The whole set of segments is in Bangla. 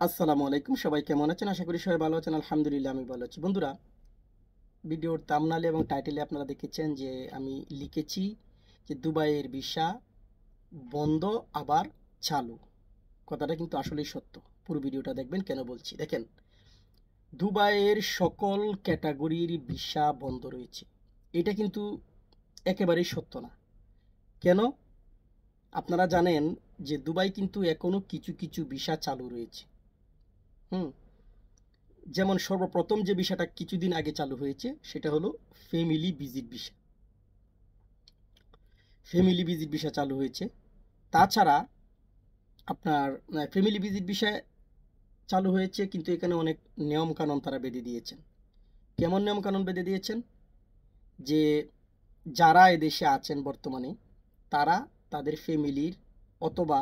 আসসালামু আলাইকুম, সবাই কেমন আছেন? আশা করি সবাই ভালো আছেন। আলহামদুলিল্লাহ আমি ভালো আছি। বন্ধুরা, ভিডিওর থাম্বনেইলে এবং টাইটেলে আপনারা দেখেছেন যে আমি লিখেছি যে দুবাইয়ের ভিসা বন্ধ আবার চালু। কথাটা কিন্তু আসলেই সত্য। পুরো ভিডিওটা দেখবেন কেন বলছি। দেখেন, দুবাইয়ের সকল ক্যাটাগরির ভিসা বন্ধ রয়েছে। এটা কিন্তু একেবারেই সত্য না। কেন? আপনারা জানেন যে দুবাই কিন্তু এখনো কিছু কিছু ভিসা চালু রয়েছে। হুম যেমন সর্বপ্রথম যে ভিসাটা কিছুদিন আগে চালু হয়েছে সেটা হলো family visit visa. Family visit visa চালু হয়েছে। তাছাড়া আপনার ফ্যামিলি ভিজিট ভিসা চালু হয়েছে, কিন্তু এখানে অনেক নিয়ম কানুন তারা বেঁধে দিয়েছেন। কেমন নিয়ম কানুন বেঁধে দিয়েছেন? যে যারা এদেশে আছেন বর্তমানে, তারা তাদের ফ্যামিলির অথবা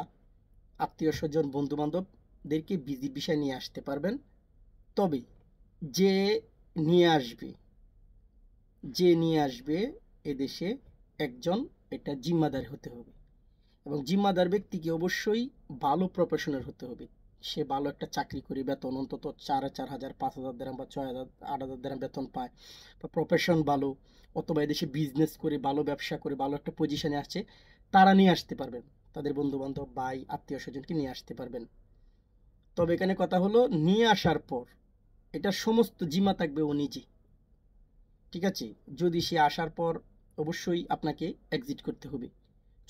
আত্মীয় স্বজন বন্ধু বান্ধবদেরকে ভিজিট ভিসা নিয়ে আসতে পারবেন। তবে যে নিয়ে আসবে যে নিয়ে আসবে এদেশে একজন এটা জিম্মাদার হতে হবে, এবং জিম্মাদার ব্যক্তিকে অবশ্যই ভালো প্রফেশনের হতে হবে। সে ভালো একটা চাকরি করে বেতন অন্তত 4,000 5,000 দিরহাম বা 6,000 8,000 দিরহাম বেতন পায়, বা প্রফেশন ভালো, অথবা এদেশে বিজনেস করে ভালো ব্যবসা করে ভালো একটা পজিশনে আসছে, তারা নিয়ে আসতে পারবেন। তাদের বন্ধু বান্ধব ভাই আত্মীয় স্বজনকে নিয়ে আসতে পারবেন। তবে এখানে কথা হলো, নিয়ে আসার পর এটার সমস্ত জিম্মা থাকবে ও নিজে। ঠিক আছে? যদি সে আসার পর অবশ্যই আপনাকে এক্সিট করতে হবে।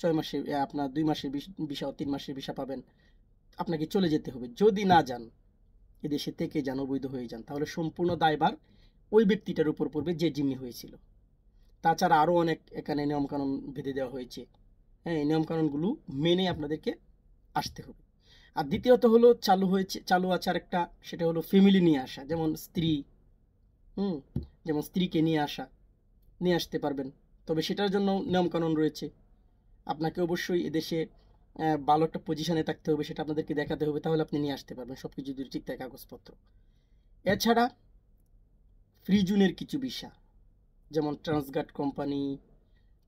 6 মাসের আপনার 2 মাসের ভিসা ও 3 মাসের ভিসা পাবেন। আপনাকে চলে যেতে হবে। যদি না যান, এদেশে থেকে যান, অবৈধ হয়ে যান, তাহলে সম্পূর্ণ দায়ভার ওই ব্যক্তিটার উপর পড়বে যে জিম্মি হয়েছিল। তাছাড়া আরও অনেক এখানে নিয়মকানুন বেঁধে দেওয়া হয়েছে। হ্যাঁ, এই নিয়মকানুনগুলো মেনে আপনাদেরকে আসতে হবে। আর দ্বিতীয়ত হলো চালু আছে আরেকটা, সেটা হলো ফ্যামিলি নিয়ে আসা। যেমন স্ত্রী, হুম? যেমন স্ত্রীকে নিয়ে আসতে পারবেন। তবে সেটার জন্য নিয়মকানুন রয়েছে। আপনাকে অবশ্যই এদেশে ভালো একটা পজিশনে থাকতে হবে, সেটা আপনাদেরকে দেখাতে হবে, তাহলে আপনি নিয়ে আসতে পারবেন সবকিছু যদি ঠিক থাকে কাগজপত্র। এছাড়া ফ্রি জোনের কিছু ভিসা, যেমন ট্রান্সগার্ড কোম্পানি,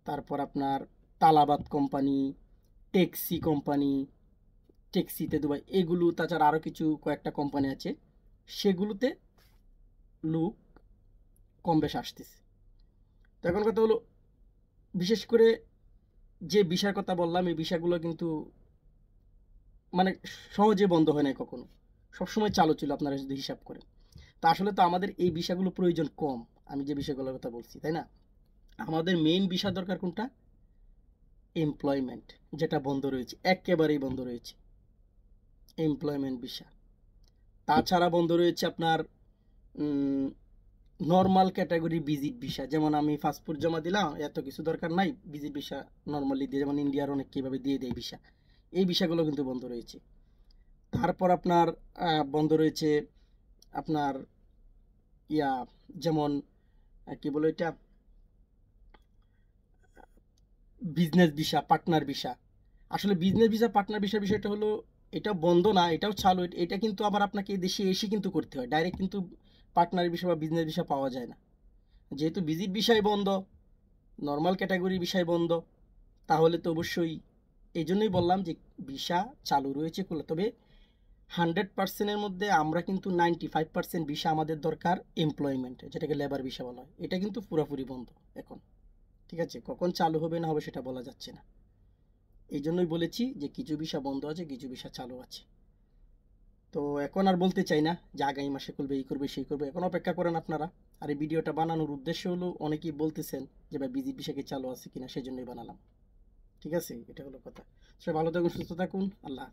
তারপর আপনার তালাবাদ কোম্পানি, ট্যাক্সি কোম্পানি, ট্যাক্সিতে দুবাই, এগুলো তাছাড়া আরও কিছু কয়েকটা কোম্পানি আছে, সেগুলোতে লোক কম বেশ আসতেছে। তো এখন কথা হলো, বিশেষ করে যে ভিসার কথা বললাম, এই ভিসাগুলো কিন্তু মানে সহজে বন্ধ হয় নাই কখনো, সবসময় চালু ছিল আপনারা যদি হিসাব করেন। তা আসলে তো আমাদের এই বিষয়গুলো প্রয়োজন কম। আমি যে বিষয়গুলোর কথা বলছি, তাই না? আমাদের মেইন বিষয় দরকার কোনটা? এমপ্লয়মেন্ট, যেটা বন্ধ রয়েছে, একেবারেই বন্ধ রয়েছে এমপ্লয়মেন্ট বিষয়। তাছাড়া বন্ধ রয়েছে আপনার নর্মাল ক্যাটাগরি ভিজিট ভিসা। যেমন আমি পাসপোর্ট জমা দিলাম, এত কিছু দরকার নাই, ভিজিট ভিসা নর্মালি দিয়ে, যেমন ইন্ডিয়ার অনেক কীভাবে দিয়ে দেয় ভিসা, এই বিষয়গুলো কিন্তু বন্ধ রয়েছে। তারপর আপনার বন্ধ রয়েছে আপনার ইয়া, যেমন কি বলে এটা, বিজনেস ভিসা, পার্টনার ভিসা। আসলে বিজনেস ভিসা পার্টনার ভিসার বিষয়টা হলো, এটা বন্ধ না, এটাও চালু। এটা কিন্তু আবার আপনাকে দেশে এসে কিন্তু করতে হয়, ডাইরেক্ট কিন্তু পার্টনার ভিসা বা বিজনেস ভিসা পাওয়া যায় না। যেহেতু ভিজিট ভিসাই বন্ধ, নর্মাল ক্যাটাগরি ভিসাই বন্ধ, তাহলে তো অবশ্যই, এই জন্যই বললাম যে ভিসা চালু রয়েছে খোলা। তবে 100%-এর মধ্যে আমরা কিন্তু 95% ভিসা আমাদের দরকার এমপ্লয়মেন্ট, যেটাকে লেবার ভিসা বলা হয়, এটা কিন্তু পুরোপুরি বন্ধ এখন। ঠিক আছে? কখন চালু হবে না হবে সেটা বলা যাচ্ছে না। এই জন্যই বলেছি যে কিছু ভিসা বন্ধ আছে, কিছু ভিসা চালু আছে। তো এখন আর বলতে চাই না যে আগামী মাসে করবে, এই করবে, সেই করবে। এখন অপেক্ষা করেন আপনারা। আর এই ভিডিওটা বানানোর উদ্দেশ্য হলো, অনেকেই বলতেছেন যে ভাই ভিজিট ভিসা কি চালু আছে কিনা, সেই জন্যই বানালাম। ঠিক আছে? এটা হলো কথা। সবাই ভালো থাকুন, সুস্থ থাকুন। আল্লাহ হাফেজ।